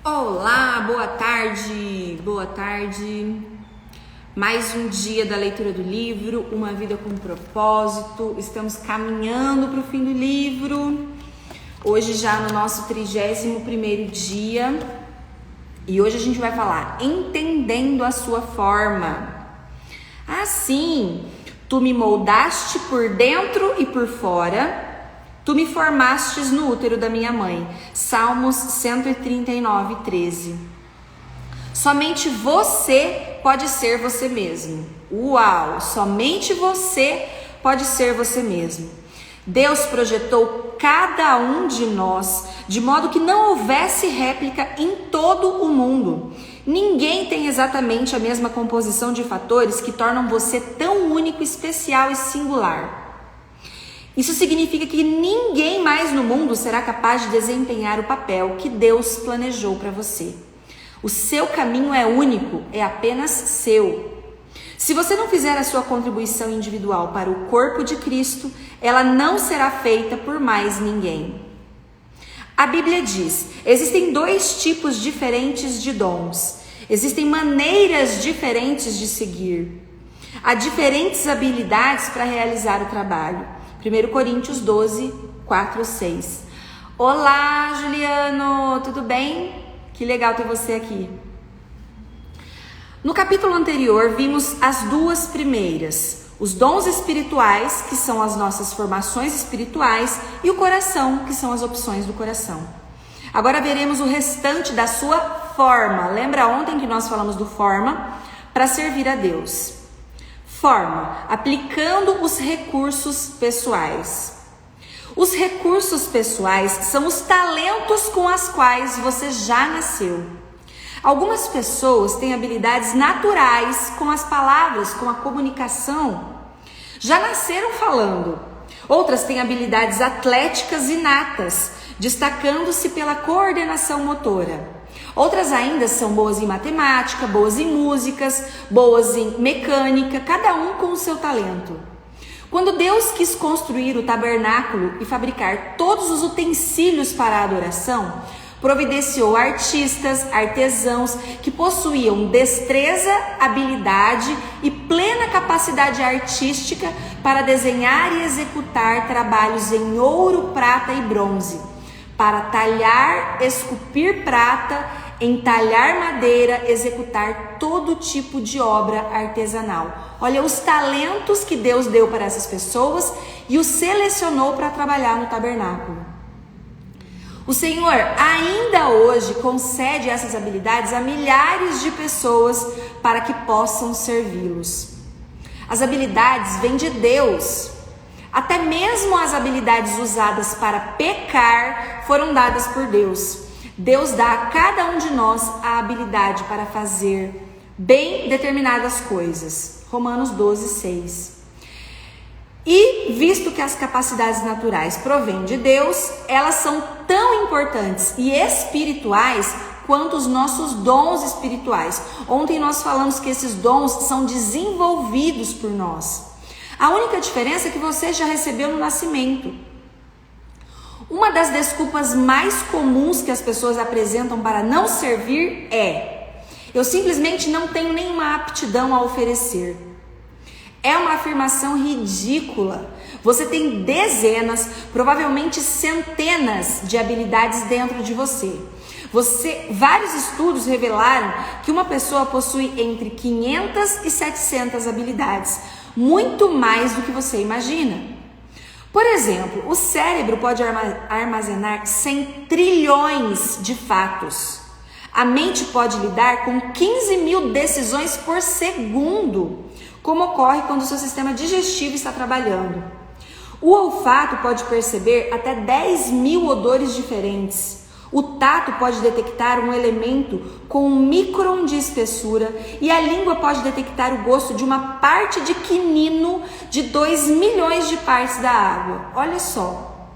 Olá, boa tarde, boa tarde. Mais um dia da leitura do livro, Uma Vida com Propósito. Estamos caminhando para o fim do livro. Hoje já no nosso 31º dia. E hoje a gente vai falar entendendo a sua forma. Assim, tu me moldaste por dentro e por fora. Tu me formastes no útero da minha mãe. Salmos 139, 13. Somente você pode ser você mesmo. Uau! Somente você pode ser você mesmo. Deus projetou cada um de nós de modo que não houvesse réplica em todo o mundo. Ninguém tem exatamente a mesma composição de fatores que tornam você tão único, especial e singular. Isso significa que ninguém mais no mundo será capaz de desempenhar o papel que Deus planejou para você. O seu caminho é único, é apenas seu. Se você não fizer a sua contribuição individual para o corpo de Cristo, ela não será feita por mais ninguém. A Bíblia diz: existem dois tipos diferentes de dons. Existem maneiras diferentes de seguir. Há diferentes habilidades para realizar o trabalho. 1 Coríntios 12, 4, 6. Olá, Juliano, tudo bem? Que legal ter você aqui. No capítulo anterior, vimos as duas primeiras. Os dons espirituais, que são as nossas formações espirituais, e o coração, que são as opções do coração. Agora veremos o restante da sua forma. Lembra ontem que nós falamos do forma? Para servir a Deus. Forma, aplicando os recursos pessoais. Os recursos pessoais são os talentos com os quais você já nasceu. Algumas pessoas têm habilidades naturais com as palavras, com a comunicação. Já nasceram falando. Outras têm habilidades atléticas inatas, destacando-se pela coordenação motora. Outras ainda são boas em matemática, boas em músicas, boas em mecânica, cada um com o seu talento. Quando Deus quis construir o tabernáculo e fabricar todos os utensílios para a adoração, providenciou artistas, artesãos que possuíam destreza, habilidade e plena capacidade artística para desenhar e executar trabalhos em ouro, prata e bronze, para talhar, esculpir prata, entalhar madeira, executar todo tipo de obra artesanal. Olha os talentos que Deus deu para essas pessoas e os selecionou para trabalhar no tabernáculo. O Senhor ainda hoje concede essas habilidades a milhares de pessoas para que possam servi-los. As habilidades vêm de Deus. Até mesmo as habilidades usadas para pecar foram dadas por Deus. Deus dá a cada um de nós a habilidade para fazer bem determinadas coisas. Romanos 12, 6. E visto que as capacidades naturais provêm de Deus, elas são tão importantes e espirituais quanto os nossos dons espirituais. Ontem nós falamos que esses dons são desenvolvidos por nós. A única diferença é que você já recebeu no nascimento. Uma das desculpas mais comuns que as pessoas apresentam para não servir é: eu simplesmente não tenho nenhuma aptidão a oferecer. É uma afirmação ridícula. Você tem dezenas, provavelmente centenas de habilidades dentro de você. Vários estudos revelaram que uma pessoa possui entre 500 e 700 habilidades, muito mais do que você imagina. Por exemplo, o cérebro pode armazenar 100 trilhões de fatos. A mente pode lidar com 15 mil decisões por segundo, como ocorre quando o seu sistema digestivo está trabalhando. O olfato pode perceber até 10 mil odores diferentes. O tato pode detectar um elemento com 1 micron de espessura e a língua pode detectar o gosto de uma parte de quinino de 2 milhões de partes da água. Olha só.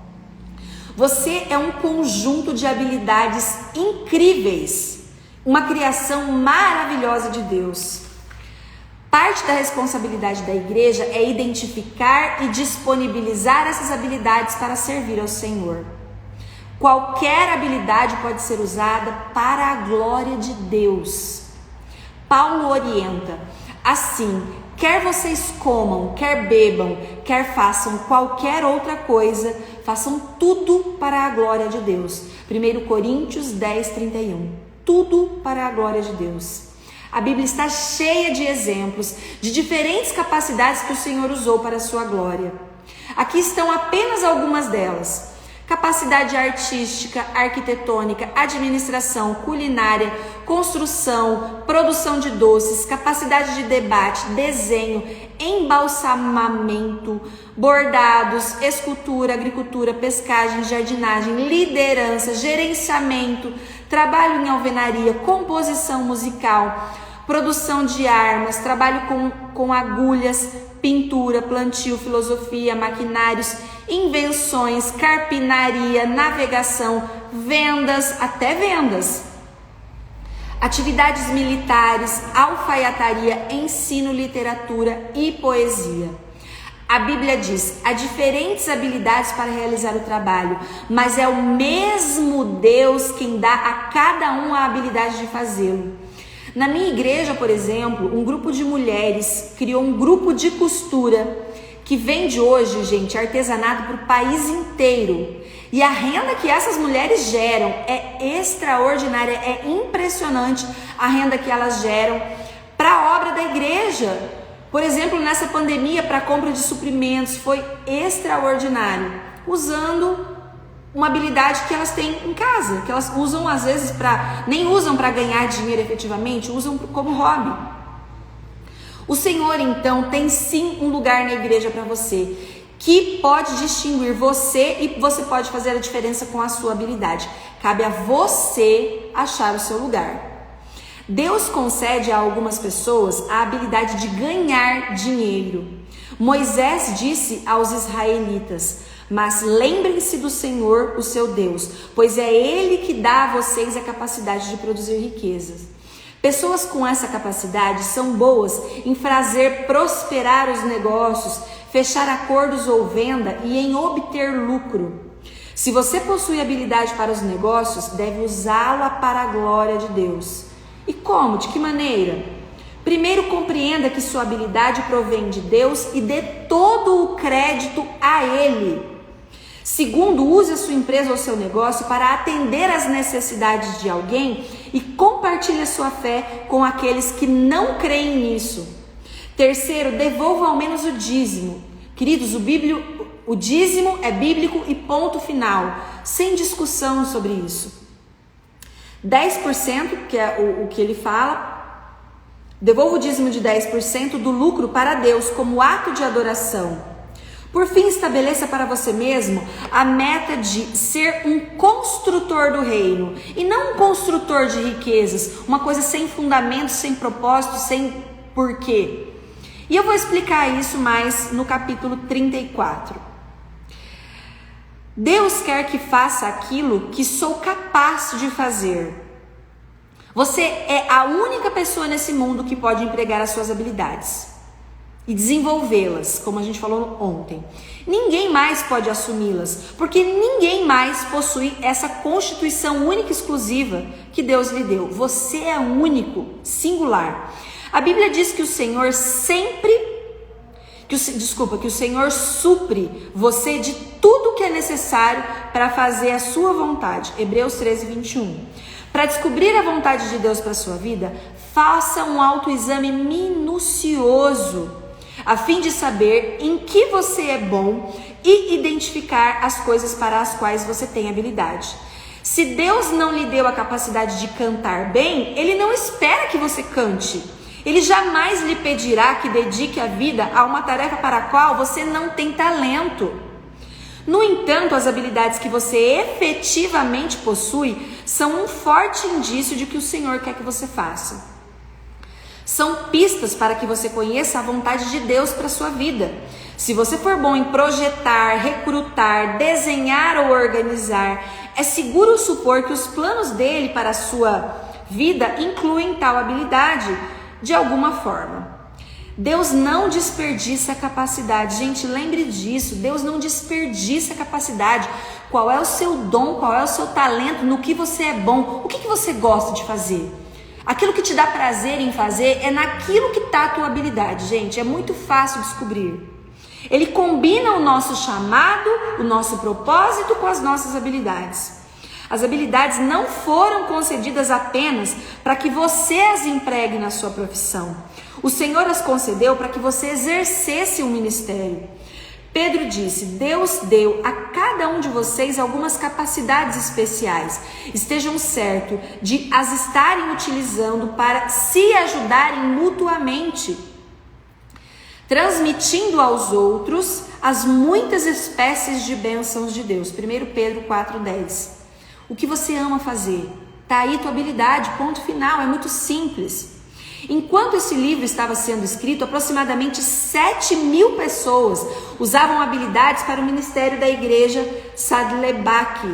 Você é um conjunto de habilidades incríveis, uma criação maravilhosa de Deus. Parte da responsabilidade da igreja é identificar e disponibilizar essas habilidades para servir ao Senhor. Qualquer habilidade pode ser usada para a glória de Deus. Paulo orienta: assim, quer vocês comam, quer bebam, quer façam qualquer outra coisa, façam tudo para a glória de Deus. 1 Coríntios 10, 31. Tudo para a glória de Deus. A Bíblia está cheia de exemplos de diferentes capacidades que o Senhor usou para a sua glória. Aqui estão apenas algumas delas: capacidade artística, arquitetônica, administração, culinária, construção, produção de doces, capacidade de debate, desenho, embalsamamento, bordados, escultura, agricultura, pescagem, jardinagem, liderança, gerenciamento, trabalho em alvenaria, composição musical, produção de armas, trabalho com agulhas, pintura, plantio, filosofia, maquinários, invenções, carpinaria, navegação, vendas, até vendas, atividades militares, alfaiataria, ensino, literatura e poesia. A Bíblia diz: há diferentes habilidades para realizar o trabalho, mas é o mesmo Deus quem dá a cada um a habilidade de fazê-lo. Na minha igreja, por exemplo, um grupo de mulheres criou um grupo de costura que vende hoje, gente, artesanato para o país inteiro. E a renda que essas mulheres geram é extraordinária, é impressionante a renda que elas geram para a obra da igreja. Por exemplo, nessa pandemia, para a compra de suprimentos, foi extraordinário, usando uma habilidade que elas têm em casa, que elas usam às vezes nem usam para ganhar dinheiro efetivamente, usam como hobby. O Senhor, então, tem sim um lugar na igreja para você, que pode distinguir você e você pode fazer a diferença com a sua habilidade. Cabe a você achar o seu lugar. Deus concede a algumas pessoas a habilidade de ganhar dinheiro. Moisés disse aos israelitas: mas lembrem-se do Senhor, o seu Deus, pois é Ele que dá a vocês a capacidade de produzir riquezas. Pessoas com essa capacidade são boas em fazer prosperar os negócios, fechar acordos ou venda e em obter lucro. Se você possui habilidade para os negócios, deve usá-la para a glória de Deus. E como? De que maneira? Primeiro, compreenda que sua habilidade provém de Deus e dê todo o crédito a Ele. Segundo, use a sua empresa ou seu negócio para atender às necessidades de alguém e compartilhe a sua fé com aqueles que não creem nisso. Terceiro, devolva ao menos o dízimo. Queridos, o dízimo é bíblico e ponto final, sem discussão sobre isso. 10%, que é o que ele fala, devolva o dízimo de 10% do lucro para Deus como ato de adoração. Por fim, estabeleça para você mesmo a meta de ser um construtor do reino e não um construtor de riquezas, uma coisa sem fundamento, sem propósito, sem porquê. E eu vou explicar isso mais no capítulo 34. Deus quer que faça aquilo que sou capaz de fazer. Você é a única pessoa nesse mundo que pode empregar as suas habilidades e desenvolvê-las, como a gente falou ontem. Ninguém mais pode assumi-las, porque ninguém mais possui essa constituição única e exclusiva que Deus lhe deu. Você é único, singular. A Bíblia diz que o Senhor que o Senhor supre você de tudo que é necessário para fazer a sua vontade. Hebreus 13, 21. Para descobrir a vontade de Deus para a sua vida, faça um autoexame minucioso, a fim de saber em que você é bom e identificar as coisas para as quais você tem habilidade. Se Deus não lhe deu a capacidade de cantar bem, Ele não espera que você cante. Ele jamais lhe pedirá que dedique a vida a uma tarefa para a qual você não tem talento. No entanto, as habilidades que você efetivamente possui são um forte indício de que o Senhor quer que você faça. São pistas para que você conheça a vontade de Deus para a sua vida. Se você for bom em projetar, recrutar, desenhar ou organizar, é seguro supor que os planos dele para a sua vida incluem tal habilidade de alguma forma. Deus não desperdiça a capacidade. Gente, lembre disso. Deus não desperdiça a capacidade. Qual é o seu dom? Qual é o seu talento? No que você é bom? O que você gosta de fazer? Aquilo que te dá prazer em fazer é naquilo que está a tua habilidade, gente. É muito fácil descobrir. Ele combina o nosso chamado, o nosso propósito com as nossas habilidades. As habilidades não foram concedidas apenas para que você as empregue na sua profissão. O Senhor as concedeu para que você exercesse um ministério. Pedro disse: Deus deu a cada um de vocês algumas capacidades especiais. Estejam certos de as estarem utilizando para se ajudarem mutuamente, transmitindo aos outros as muitas espécies de bênçãos de Deus. 1 Pedro 4,10. O que você ama fazer? Tá aí tua habilidade, ponto final, é muito simples. Enquanto esse livro estava sendo escrito, aproximadamente 7.000 pessoas usavam habilidades para o ministério da igreja Saddleback,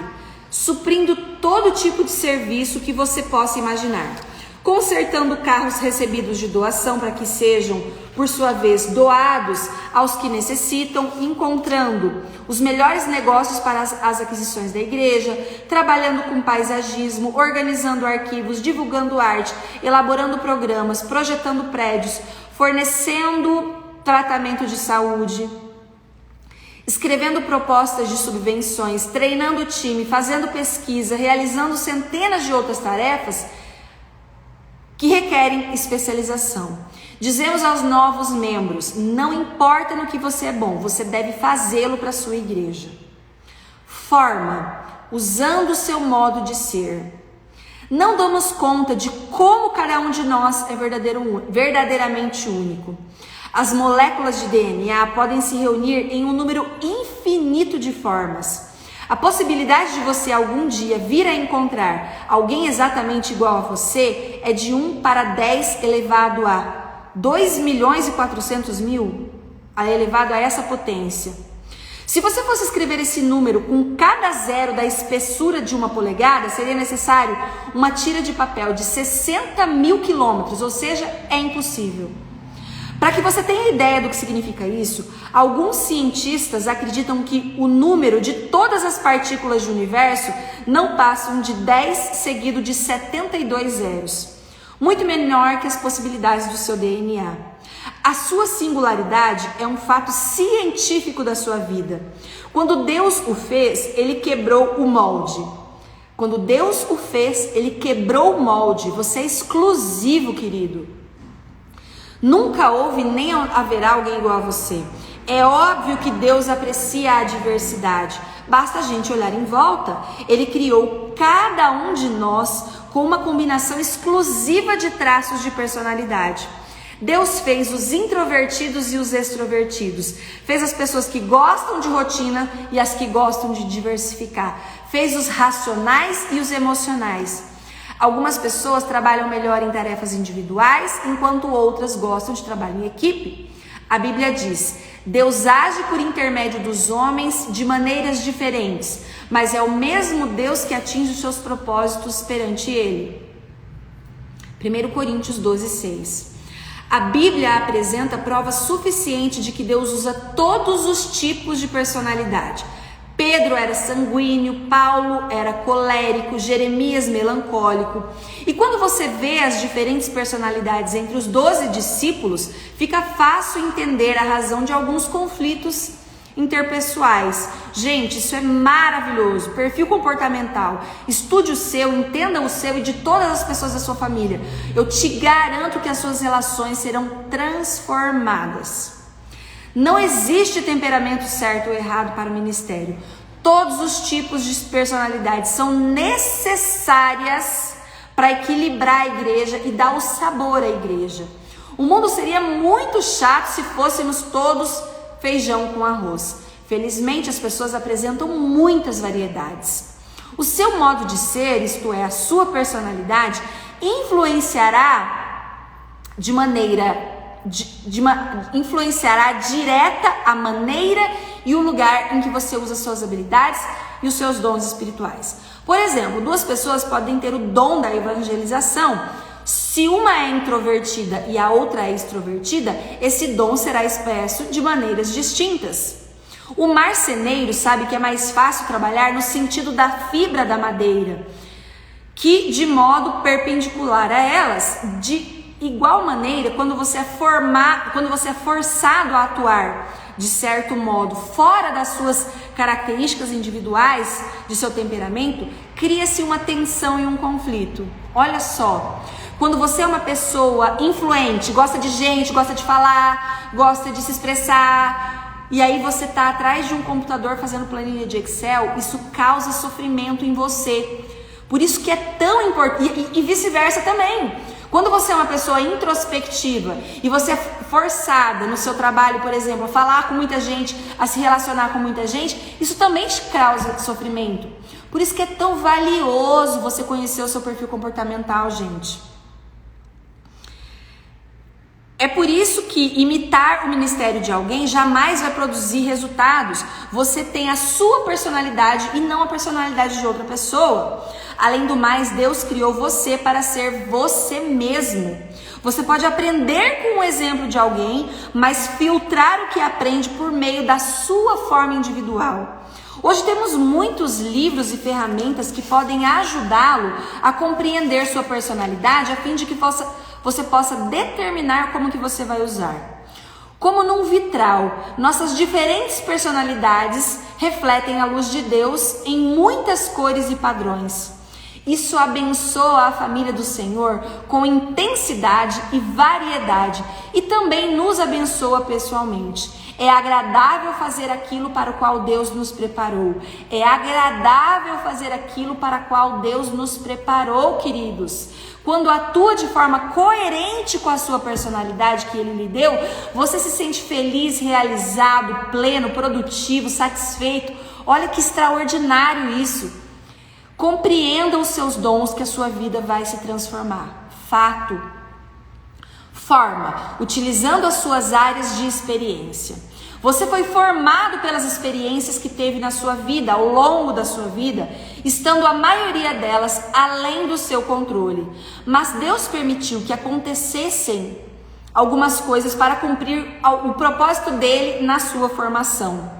suprindo todo tipo de serviço que você possa imaginar. Consertando carros recebidos de doação para que sejam, por sua vez, doados aos que necessitam, encontrando os melhores negócios para as aquisições da igreja, trabalhando com paisagismo, organizando arquivos, divulgando arte, elaborando programas, projetando prédios, fornecendo tratamento de saúde, escrevendo propostas de subvenções, treinando o time, fazendo pesquisa, realizando centenas de outras tarefas que requerem especialização. Dizemos aos novos membros: não importa no que você é bom, você deve fazê-lo para a sua igreja. Forma, usando o seu modo de ser. Não damos conta de como cada um de nós é verdadeiramente único. As moléculas de DNA podem se reunir em um número infinito de formas. A possibilidade de você algum dia vir a encontrar alguém exatamente igual a você é de 1 para 10 elevado a 2.400.000, elevado a essa potência. Se você fosse escrever esse número com cada zero da espessura de 1 polegada, seria necessário uma tira de papel de 60.000 quilômetros, ou seja, é impossível. Para que você tenha ideia do que significa isso, alguns cientistas acreditam que o número de todas as partículas do universo não passam de 10 seguido de 72 zeros, muito menor que as possibilidades do seu DNA. A sua singularidade é um fato científico da sua vida. Quando Deus o fez, ele quebrou o molde. Quando Deus o fez, ele quebrou o molde. Você é exclusivo, querido. Nunca houve nem haverá alguém igual a você. É óbvio que Deus aprecia a diversidade. Basta a gente olhar em volta. Ele criou cada um de nós com uma combinação exclusiva de traços de personalidade. Deus fez os introvertidos e os extrovertidos. Fez as pessoas que gostam de rotina e as que gostam de diversificar. Fez os racionais e os emocionais. Algumas pessoas trabalham melhor em tarefas individuais, enquanto outras gostam de trabalho em equipe. A Bíblia diz: Deus age por intermédio dos homens de maneiras diferentes, mas é o mesmo Deus que atinge os seus propósitos perante Ele. 1 Coríntios 12:6. A Bíblia apresenta prova suficiente de que Deus usa todos os tipos de personalidade. Pedro era sanguíneo, Paulo era colérico, Jeremias melancólico. E quando você vê as diferentes personalidades entre os 12 discípulos, fica fácil entender a razão de alguns conflitos interpessoais. Gente, isso é maravilhoso. Perfil comportamental. Estude o seu, entenda o seu e de todas as pessoas da sua família. Eu te garanto que as suas relações serão transformadas. Não existe temperamento certo ou errado para o ministério. Todos os tipos de personalidade são necessárias para equilibrar a igreja e dar o sabor à igreja. O mundo seria muito chato se fôssemos todos feijão com arroz. Felizmente, as pessoas apresentam muitas variedades. O seu modo de ser, isto é, a sua personalidade, influenciará influenciará direta a maneira e o lugar em que você usa suas habilidades e os seus dons espirituais. Por exemplo, duas pessoas podem ter o dom da evangelização, Se uma é introvertida e a outra é extrovertida, esse dom será expresso de maneiras distintas. O marceneiro sabe que é mais fácil trabalhar no sentido da fibra da madeira, que de modo perpendicular a elas. De igual maneira, quando você é forçado a atuar de certo modo fora das suas características individuais, de seu temperamento, cria-se uma tensão e um conflito. Olha só, quando você é uma pessoa influente, gosta de gente, gosta de falar, gosta de se expressar, e aí você está atrás de um computador fazendo planilha de Excel, isso causa sofrimento em você. Por isso que é tão importante, e vice-versa também. Quando você é uma pessoa introspectiva e você é forçada no seu trabalho, por exemplo, a falar com muita gente, a se relacionar com muita gente, isso também te causa sofrimento. Por isso que é tão valioso você conhecer o seu perfil comportamental, gente. É por isso que imitar o ministério de alguém jamais vai produzir resultados. Você tem a sua personalidade e não a personalidade de outra pessoa. Além do mais, Deus criou você para ser você mesmo. Você pode aprender com o exemplo de alguém, mas filtrar o que aprende por meio da sua forma individual. Hoje temos muitos livros e ferramentas que podem ajudá-lo a compreender sua personalidade, a fim de que você possa determinar como que você vai usar. Como num vitral, nossas diferentes personalidades refletem a luz de Deus em muitas cores e padrões. Isso abençoa a família do Senhor com intensidade e variedade e também nos abençoa pessoalmente. É agradável fazer aquilo para o qual Deus nos preparou. É agradável fazer aquilo para o qual Deus nos preparou, queridos. Quando atua de forma coerente com a sua personalidade que Ele lhe deu, você se sente feliz, realizado, pleno, produtivo, satisfeito. Olha que extraordinário isso. Compreenda os seus dons que a sua vida vai se transformar. Fato. Forma, utilizando as suas áreas de experiência. Você foi formado pelas experiências que teve na sua vida, ao longo da sua vida, estando a maioria delas além do seu controle. Mas Deus permitiu que acontecessem algumas coisas para cumprir o propósito dele na sua formação.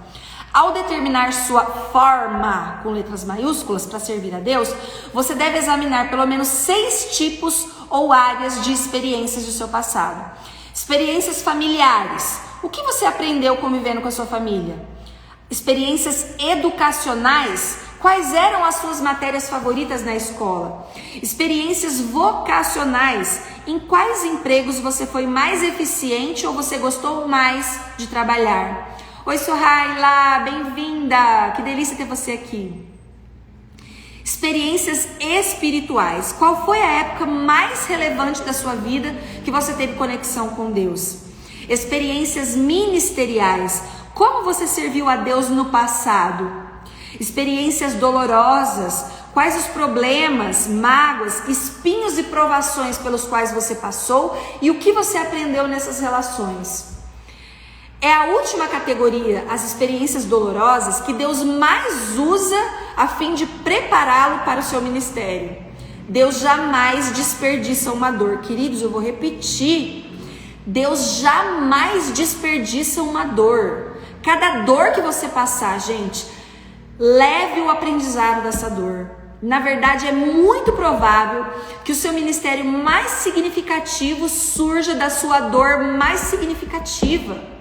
Ao determinar sua forma, com letras maiúsculas, para servir a Deus, você deve examinar pelo menos 6 tipos ou áreas de experiências do seu passado. Experiências familiares. O que você aprendeu convivendo com a sua família? Experiências educacionais. Quais eram as suas matérias favoritas na escola? Experiências vocacionais. Em quais empregos você foi mais eficiente ou você gostou mais de trabalhar? Oi, Sohaila, bem-vinda! Que delícia ter você aqui. Experiências espirituais. Qual foi a época mais relevante da sua vida que você teve conexão com Deus? Experiências ministeriais. Como você serviu a Deus no passado? Experiências dolorosas. Quais os problemas, mágoas, espinhos e provações pelos quais você passou e o que você aprendeu nessas relações? É a última categoria, as experiências dolorosas, que Deus mais usa a fim de prepará-lo para o seu ministério. Deus jamais desperdiça uma dor. Queridos, eu vou repetir. Deus jamais desperdiça uma dor. Cada dor que você passar, gente, leve o aprendizado dessa dor. Na verdade, é muito provável que o seu ministério mais significativo surja da sua dor mais significativa.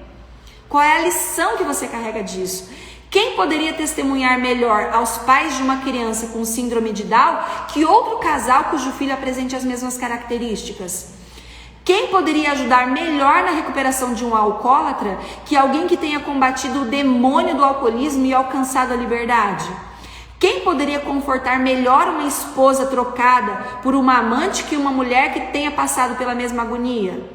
Qual é a lição que você carrega disso? Quem poderia testemunhar melhor aos pais de uma criança com síndrome de Down que outro casal cujo filho apresente as mesmas características? Quem poderia ajudar melhor na recuperação de um alcoólatra que alguém que tenha combatido o demônio do alcoolismo e alcançado a liberdade? Quem poderia confortar melhor uma esposa trocada por uma amante que uma mulher que tenha passado pela mesma agonia?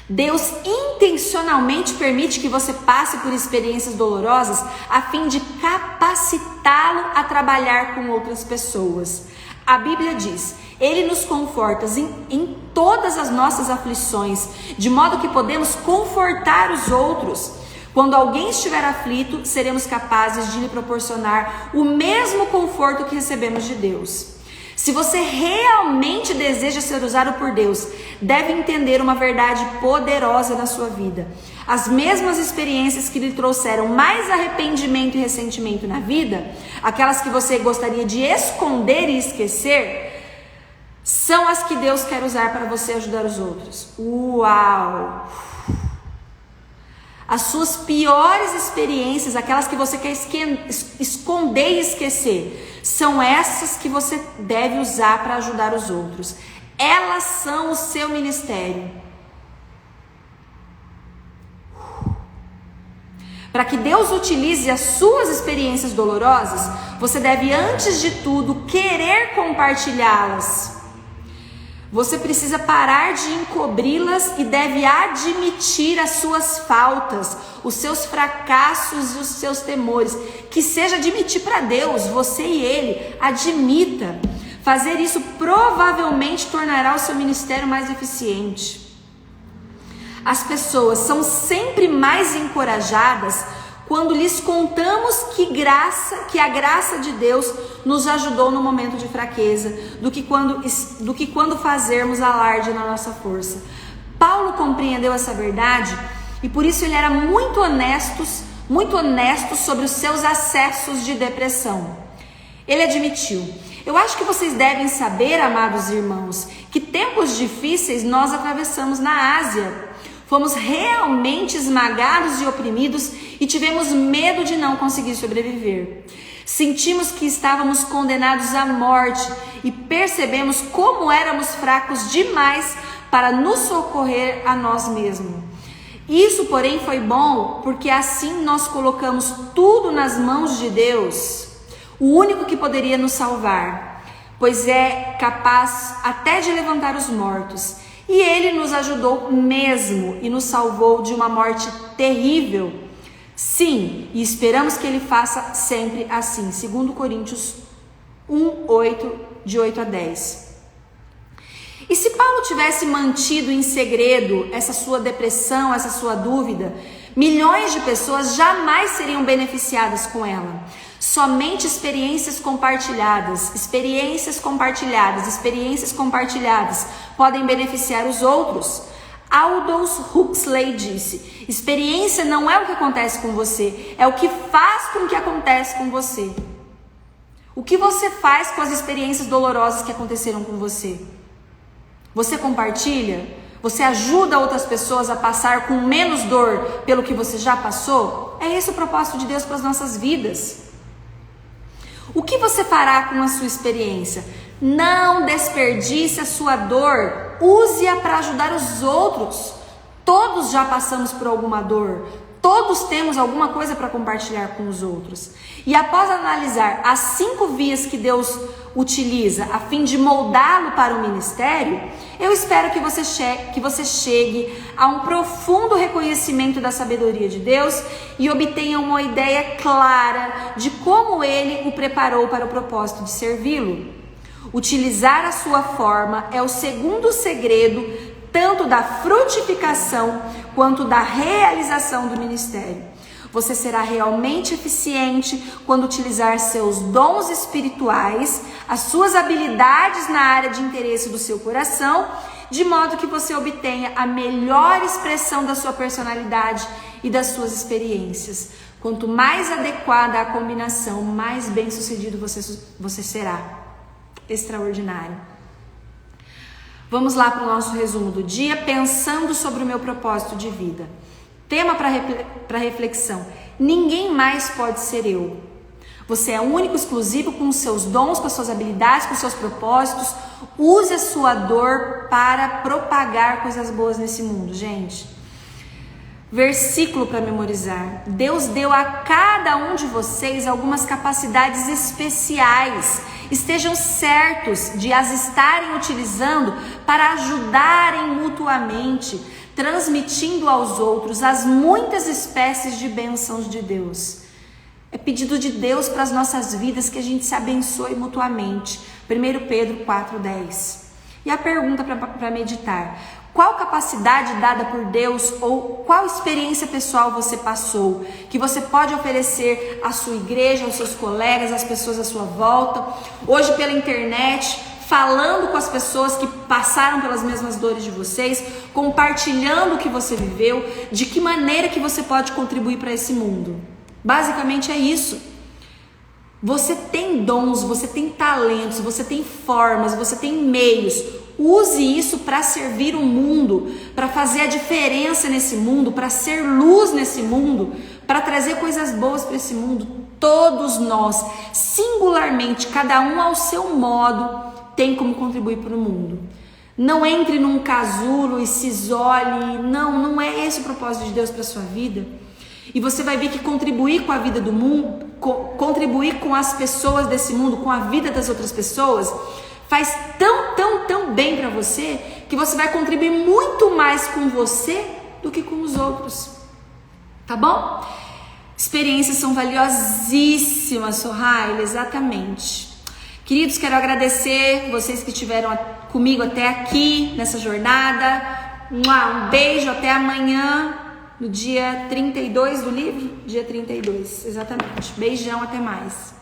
Deus intencionalmente permite que você passe por experiências dolorosas a fim de capacitá-lo a trabalhar com outras pessoas. A Bíblia diz: Ele nos conforta em todas as nossas aflições, de modo que podemos confortar os outros. Quando alguém estiver aflito, seremos capazes de lhe proporcionar o mesmo conforto que recebemos de Deus. Se você realmente deseja ser usado por Deus, deve entender uma verdade poderosa na sua vida. As mesmas experiências que lhe trouxeram mais arrependimento e ressentimento na vida, aquelas que você gostaria de esconder e esquecer, são as que Deus quer usar para você ajudar os outros. Uau! As suas piores experiências, aquelas que você quer esconder e esquecer, são essas que você deve usar para ajudar os outros. Elas são o seu ministério. Para que Deus utilize as suas experiências dolorosas, você deve, antes de tudo, querer compartilhá-las. Você precisa parar de encobri-las e deve admitir as suas faltas, os seus fracassos e os seus temores. Que seja admitir para Deus, você e Ele, admita. Fazer isso provavelmente tornará o seu ministério mais eficiente. As pessoas são sempre mais encorajadas quando lhes contamos que a graça de Deus nos ajudou no momento de fraqueza, do que quando fazermos alarde na nossa força. Paulo compreendeu essa verdade e por isso ele era muito honesto sobre os seus acessos de depressão. Ele admitiu: eu acho que vocês devem saber, amados irmãos, que tempos difíceis nós atravessamos na Ásia. Fomos realmente esmagados e oprimidos e tivemos medo de não conseguir sobreviver. Sentimos que estávamos condenados à morte e percebemos como éramos fracos demais para nos socorrer a nós mesmos. Isso, porém, foi bom porque assim nós colocamos tudo nas mãos de Deus, o único que poderia nos salvar, pois é capaz até de levantar os mortos. E Ele nos ajudou mesmo e nos salvou de uma morte terrível. Sim, e esperamos que Ele faça sempre assim. 2 Coríntios 1:8, de 8 a 10. E se Paulo tivesse mantido em segredo essa sua depressão, essa sua dúvida, milhões de pessoas jamais seriam beneficiadas com ela. Somente experiências compartilhadas podem beneficiar os outros. Aldous Huxley disse: experiência não é o que acontece com você, é o que faz com que acontece com você. O que você faz com as experiências dolorosas que aconteceram com você? Você compartilha? Você ajuda outras pessoas a passar com menos dor pelo que você já passou? É esse o propósito de Deus para as nossas vidas. O que você fará com a sua experiência? Não desperdice a sua dor, use-a para ajudar os outros. Todos já passamos por alguma dor, todos temos alguma coisa para compartilhar com os outros. E após analisar as 5 vias que Deus utiliza a fim de moldá-lo para o ministério, eu espero que você chegue a um profundo reconhecimento da sabedoria de Deus e obtenha uma ideia clara de como Ele o preparou para o propósito de servi-lo. Utilizar a sua forma é o segundo segredo, tanto da frutificação quanto da realização do ministério. Você será realmente eficiente quando utilizar seus dons espirituais, as suas habilidades na área de interesse do seu coração, de modo que você obtenha a melhor expressão da sua personalidade e das suas experiências. Quanto mais adequada a combinação, mais bem-sucedido você será. Extraordinário. Vamos lá para o nosso resumo do dia, pensando sobre o meu propósito de vida. Tema para reflexão: ninguém mais pode ser eu. Você é único, exclusivo, com os seus dons, com as suas habilidades, com os seus propósitos. Use a sua dor para propagar coisas boas nesse mundo, gente. Versículo para memorizar: Deus deu a cada um de vocês algumas capacidades especiais. Estejam certos de as estarem utilizando para ajudarem mutuamente, transmitindo aos outros as muitas espécies de bênçãos de Deus. É pedido de Deus para as nossas vidas que a gente se abençoe mutuamente. 1 Pedro 4:10. E a pergunta para meditar: Qual capacidade dada por Deus ou qual experiência pessoal você passou que você pode oferecer à sua igreja, aos seus colegas, às pessoas à sua volta, hoje pela internet, falando com as pessoas que passaram pelas mesmas dores de vocês, compartilhando o que você viveu, de que maneira que você pode contribuir para esse mundo. Basicamente é isso. Você tem dons, você tem talentos, você tem formas, você tem meios. Use isso para servir o mundo, para fazer a diferença nesse mundo, para ser luz nesse mundo, para trazer coisas boas para esse mundo. Todos nós, singularmente, cada um ao seu modo, tem como contribuir para o mundo. Não entre num casulo e se isole. Não é esse o propósito de Deus para sua vida. E você vai ver que contribuir com a vida do mundo, contribuir com as pessoas desse mundo, com a vida das outras pessoas, faz tão bem para você, que você vai contribuir muito mais com você do que com os outros. Tá bom? Experiências são valiosíssimas, Sohaila, exatamente. Queridos, quero agradecer vocês que estiveram comigo até aqui, nessa jornada. Um beijo, até amanhã, no dia 32 do livro? Dia 32, exatamente. Beijão, até mais.